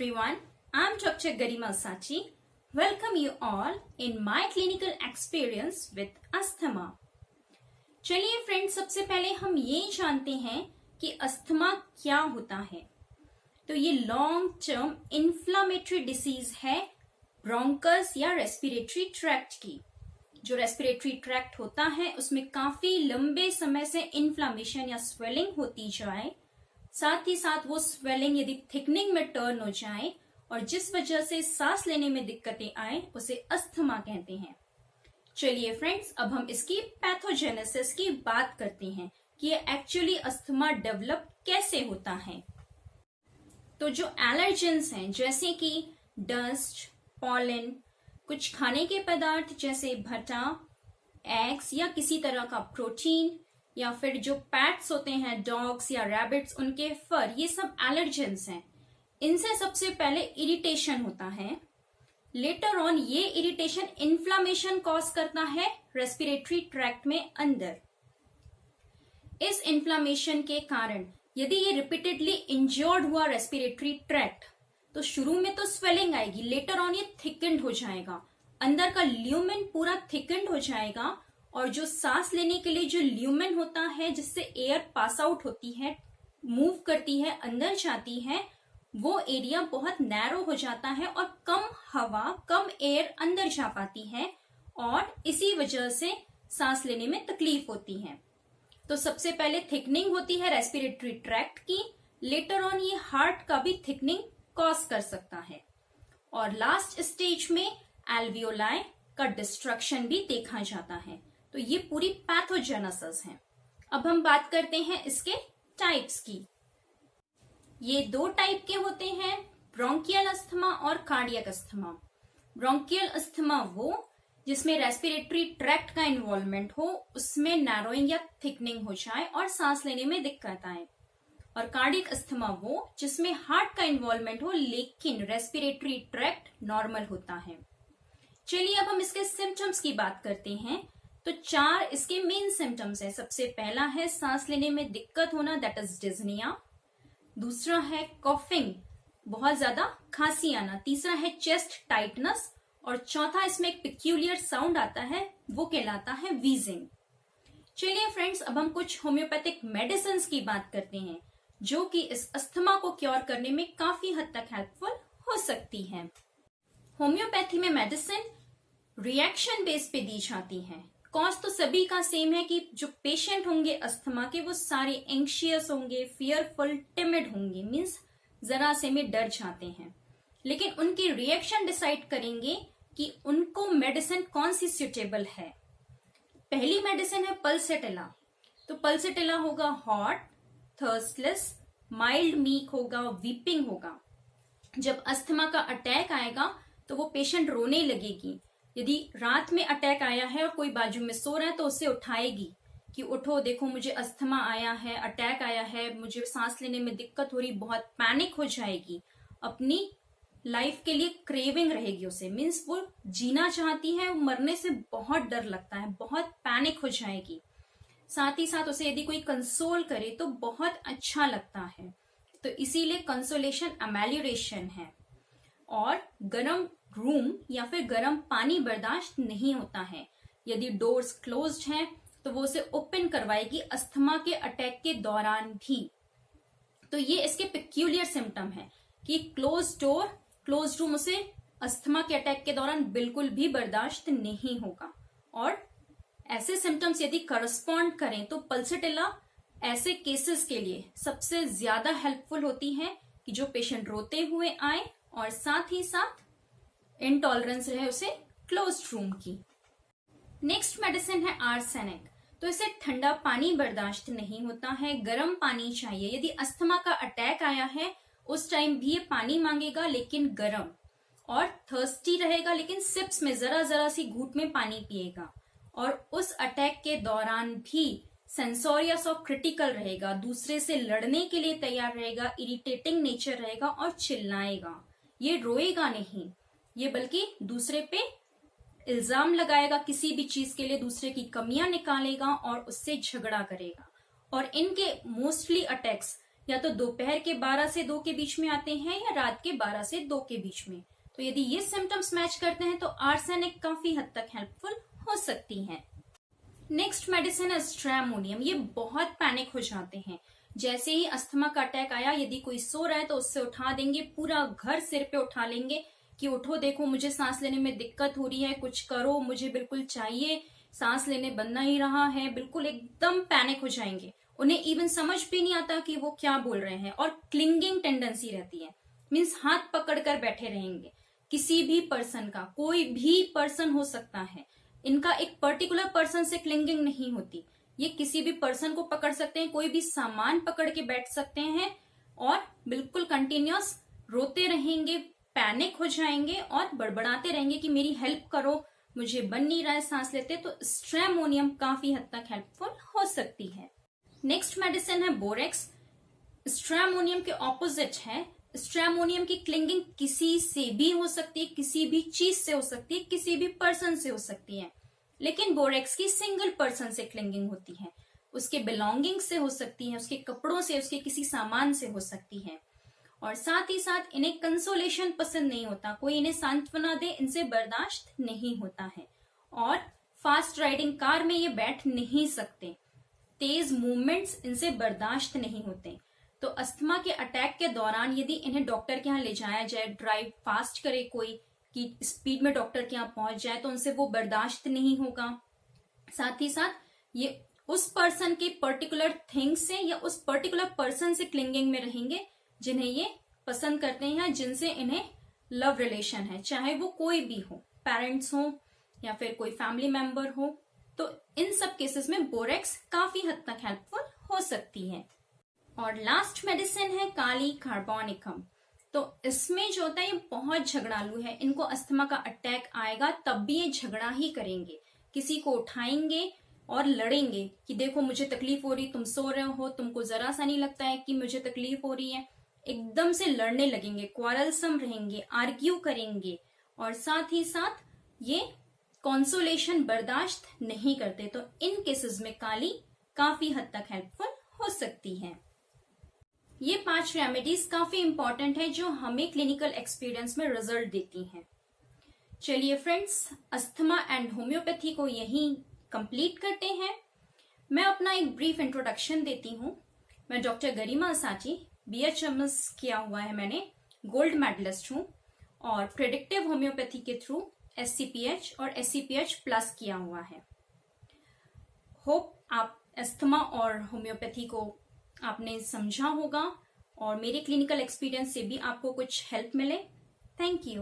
everyone, I'm Dr. Garima Sachi. Welcome you all in my clinical experience with asthma. चलिए friends, सबसे पहले हम ये जानते हैं कि अस्थमा क्या होता है। तो ये लॉन्ग टर्म इन्फ्लामेटरी डिसीज है ब्रोंकस या रेस्पिरेटरी ट्रैक्ट की। जो रेस्पिरेटरी ट्रैक्ट होता है उसमें काफी लंबे समय से इन्फ्लामेशन या स्वेलिंग होती जाए, साथ ही साथ वो स्वेलिंग यदि थिकनिंग में टर्न हो जाए और जिस वजह से सांस लेने में दिक्कतें आए उसे अस्थमा कहते हैं। चलिए फ्रेंड्स, अब हम इसकी पैथोजेनेसिस की बात करते हैं कि ये एक्चुअली अस्थमा डेवलप कैसे होता है। तो जो एलर्जेंस हैं जैसे कि डस्ट, पॉलन, कुछ खाने के पदार्थ जैसे भटा, एग्स या किसी तरह का प्रोटीन, या फिर जो पैट्स होते हैं डॉग्स या रैबिट्स, उनके फर, ये सब एलर्जेंस हैं। इनसे सबसे पहले इरिटेशन होता है। लेटर ऑन ये इरिटेशन इन्फ्लामेशन कॉज करता है रेस्पिरेटरी ट्रैक्ट में अंदर। इस इन्फ्लामेशन के कारण यदि ये रिपीटेडली इंजर्ड हुआ रेस्पिरेटरी ट्रैक्ट, तो शुरू में तो स्वेलिंग आएगी, लेटर ऑन ये थिकन्ड हो जाएगा, अंदर का ल्यूमेन पूरा थिकन्ड हो जाएगा और जो सांस लेने के लिए जो ल्यूमेन होता है जिससे एयर पास आउट होती है, मूव करती है, अंदर जाती है, वो एरिया बहुत नैरो हो जाता है और कम हवा, कम एयर अंदर जा पाती है और इसी वजह से सांस लेने में तकलीफ होती है। तो सबसे पहले थिकनिंग होती है रेस्पिरेटरी ट्रैक्ट की, लेटर ऑन ये हार्ट का भी थिकनिंग कॉज कर सकता है और लास्ट स्टेज में एल्वियोलाई का डिस्ट्रक्शन भी देखा जाता है। तो ये पूरी पैथोजेनेसिस है। अब हम बात करते हैं इसके टाइप्स की। ये दो टाइप के होते हैं, ब्रोंकियल अस्थमा और कार्डियक अस्थमा। ब्रोंकियल अस्थमा वो जिसमें रेस्पिरेटरी ट्रैक्ट का इन्वॉल्वमेंट हो, उसमें नैरोइंग या थिकनिंग हो जाए और सांस लेने में दिक्कत आए। और कार्डियक अस्थमा वो जिसमें हार्ट का इन्वॉल्वमेंट हो लेकिन रेस्पिरेटरी ट्रैक्ट नॉर्मल होता है। चलिए अब हम इसके सिम्टम्स की बात करते हैं। तो 4 इसके मेन सिम्टम्स हैं। सबसे पहला है सांस लेने में दिक्कत होना, दैट इज डिज्निया। दूसरा है कॉफिंग, बहुत ज्यादा खांसी आना। तीसरा है चेस्ट टाइटनेस और चौथा इसमें एक पिक्यूलियर साउंड आता है, वो कहलाता है वीजिंग। चलिए फ्रेंड्स, अब हम कुछ होम्योपैथिक मेडिसिन की बात करते हैं जो कि इस अस्थमा को क्योर करने में काफी हद तक हेल्पफुल हो सकती है। होम्योपैथी में मेडिसिन रिएक्शन बेस पे दी जाती है। कॉज तो सभी का सेम है कि जो पेशेंट होंगे अस्थमा के वो सारे एंग्शियस होंगे, फियरफुल, टिमिड होंगे, मीन्स जरा से में डर जाते हैं, लेकिन उनकी रिएक्शन डिसाइड करेंगे कि उनको मेडिसिन कौन सी सुटेबल है। पहली मेडिसिन है पल्सेटिला। तो पल्सेटिला होगा हॉट, थर्स्टलेस, माइल्ड मीक होगा, वीपिंग होगा। जब अस्थमा का अटैक आएगा तो वो पेशेंट रोने लगेगी। यदि रात में अटैक आया है और कोई बाजू में सो रहा है तो उसे उठाएगी कि उठो, देखो मुझे अस्थमा आया है, अटैक आया है, मुझे सांस लेने में दिक्कत हो रही, बहुत पैनिक हो जाएगी। अपनी लाइफ के लिए क्रेविंग रहेगी उसे, मीन्स वो जीना चाहती है, मरने से बहुत डर लगता है, बहुत पैनिक हो जाएगी। साथ ही साथ उसे यदि कोई कंसोल करे तो बहुत अच्छा लगता है। तो इसीलिए कंसोलेशन अमेलियोरेशन है। और गर्म रूम या फिर गर्म पानी बर्दाश्त नहीं होता है। यदि डोर्स क्लोज्ड हैं तो वो उसे ओपन करवाएगी अस्थमा के अटैक के दौरान भी। तो ये इसके पिक्यूलियर सिम्टम है कि क्लोज डोर, क्लोज रूम उसे अस्थमा के अटैक के दौरान बिल्कुल भी बर्दाश्त नहीं होगा। और ऐसे सिम्टम्स यदि करस्पॉन्ड करें तो पल्सेटिला ऐसे केसेस के लिए सबसे ज्यादा हेल्पफुल होती है कि जो पेशेंट रोते हुए आए और साथ ही साथ इंटॉलरेंस रहे उसे क्लोज्ड रूम की। नेक्स्ट मेडिसिन है आर्सेनिक। तो इसे ठंडा पानी बर्दाश्त नहीं होता है, गर्म पानी चाहिए। यदि अस्थमा का अटैक आया है उस टाइम भी ये पानी मांगेगा लेकिन गर्म, और थर्स्टी रहेगा लेकिन सिप्स में जरा जरा सी घूंट में पानी पिएगा। और उस अटैक के दौरान भी सेंसोरियस और क्रिटिकल रहेगा, दूसरे से लड़ने के लिए तैयार रहेगा, इरिटेटिंग नेचर रहेगा और चिल्लाएगा। ये रोएगा नहीं, ये बल्कि दूसरे पे इल्जाम लगाएगा किसी भी चीज के लिए, दूसरे की कमियां निकालेगा और उससे झगड़ा करेगा। और इनके मोस्टली अटैक्स या तो दोपहर के 12 से 2 के बीच में आते हैं या रात के 12 से 2 के बीच में। तो यदि ये सिम्टम्स मैच करते हैं तो आर्सेनिक काफी हद तक हेल्पफुल हो सकती है। नेक्स्ट मेडिसिन है स्ट्रेमोनियम। ये बहुत पैनिक हो जाते हैं, जैसे ही अस्थमा का अटैक आया, यदि कोई सो रहा है तो उससे उठा देंगे, पूरा घर सिर पे उठा लेंगे कि उठो, देखो मुझे सांस लेने में दिक्कत हो रही है, कुछ करो, मुझे बिल्कुल चाहिए, सांस लेने बन नहीं रहा है। बिल्कुल एकदम पैनिक हो जाएंगे, उन्हें इवन समझ भी नहीं आता कि वो क्या बोल रहे हैं। और क्लिंगिंग टेंडेंसी रहती है, मीन्स हाथ पकड़कर बैठे रहेंगे। किसी भी पर्सन का, कोई भी पर्सन हो सकता है, इनका एक पर्टिकुलर पर्सन से क्लिंगिंग नहीं होती। ये किसी भी पर्सन को पकड़ सकते हैं, कोई भी सामान पकड़ के बैठ सकते हैं और बिल्कुल कंटिन्यूअस रोते रहेंगे, पैनिक हो जाएंगे और बड़बड़ाते रहेंगे कि मेरी हेल्प करो, मुझे बन नहीं रहा है सांस लेते। तो स्ट्रेमोनियम काफी हद तक हेल्पफुल हो सकती है। नेक्स्ट मेडिसिन है बोरेक्स। स्ट्रेमोनियम के ऑपोजिट है। स्ट्रेमोनियम की क्लिंगिंग किसी से भी हो सकती है, किसी भी चीज से हो सकती है, किसी भी पर्सन से हो सकती है, लेकिन बोरेक्स की सिंगल पर्सन से क्लिंगिंग होती है। उसके बिलोंगिंग से हो सकती है, उसके कपड़ों से, उसके किसी सामान से हो सकती है। और साथ ही साथ इन्हें कंसोलेशन पसंद नहीं होता, कोई इन्हें सांत्वना दे इनसे बर्दाश्त नहीं होता है। और फास्ट राइडिंग कार में ये बैठ नहीं सकते, तेज मूवमेंट्स इनसे बर्दाश्त नहीं होते। तो अस्थमा के अटैक के दौरान यदि इन्हें डॉक्टर के यहाँ ले जाया जाए, ड्राइव फास्ट करे कोई कि स्पीड में डॉक्टर के यहाँ पहुंच जाए, तो उनसे वो बर्दाश्त नहीं होगा। साथ ही साथ ये उस पर्सन के पर्टिकुलर थिंग से या उस पर्टिकुलर पर्सन से क्लिंगिंग में रहेंगे जिन्हें ये पसंद करते हैं, जिनसे इन्हें लव रिलेशन है, चाहे वो कोई भी हो, पेरेंट्स हो या फिर कोई फैमिली मेंबर हो। तो इन सब केसेस में बोरेक्स काफी हद तक हेल्पफुल हो सकती है। और लास्ट मेडिसिन है काली कार्बोनिकम। तो इसमें जो होता है ये बहुत झगड़ालू है, इनको अस्थमा का अटैक आएगा तब भी ये झगड़ा ही करेंगे, किसी को उठाएंगे और लड़ेंगे कि देखो मुझे तकलीफ हो रही, तुम सो रहे हो, तुमको जरा सा नहीं लगता है कि मुझे तकलीफ हो रही है। एकदम से लड़ने लगेंगे, क्वारलसम रहेंगे, आर्ग्यू करेंगे और साथ ही साथ ये कॉन्सोलेशन बर्दाश्त नहीं करते। तो इन केसेस में काली काफी हद तक हेल्पफुल हो सकती है। ये 5 रेमेडीज काफी इंपॉर्टेंट है जो हमें क्लिनिकल एक्सपीरियंस में रिजल्ट देती हैं। चलिए फ्रेंड्स, अस्थमा एंड होम्योपैथी को यहीं कंप्लीट करते हैं। मैं अपना एक ब्रीफ इंट्रोडक्शन देती हूँ। मैं डॉक्टर गरिमा असाची, BHMS किया हुआ है मैंने, गोल्ड मेडलिस्ट हूँ और प्रेडिक्टिव होम्योपैथी के थ्रू SCPH और SCPH प्लस किया हुआ है। होप आप अस्थमा और होम्योपैथी को आपने समझा होगा और मेरे क्लिनिकल एक्सपीरियंस से भी आपको कुछ हेल्प मिले। Thank you.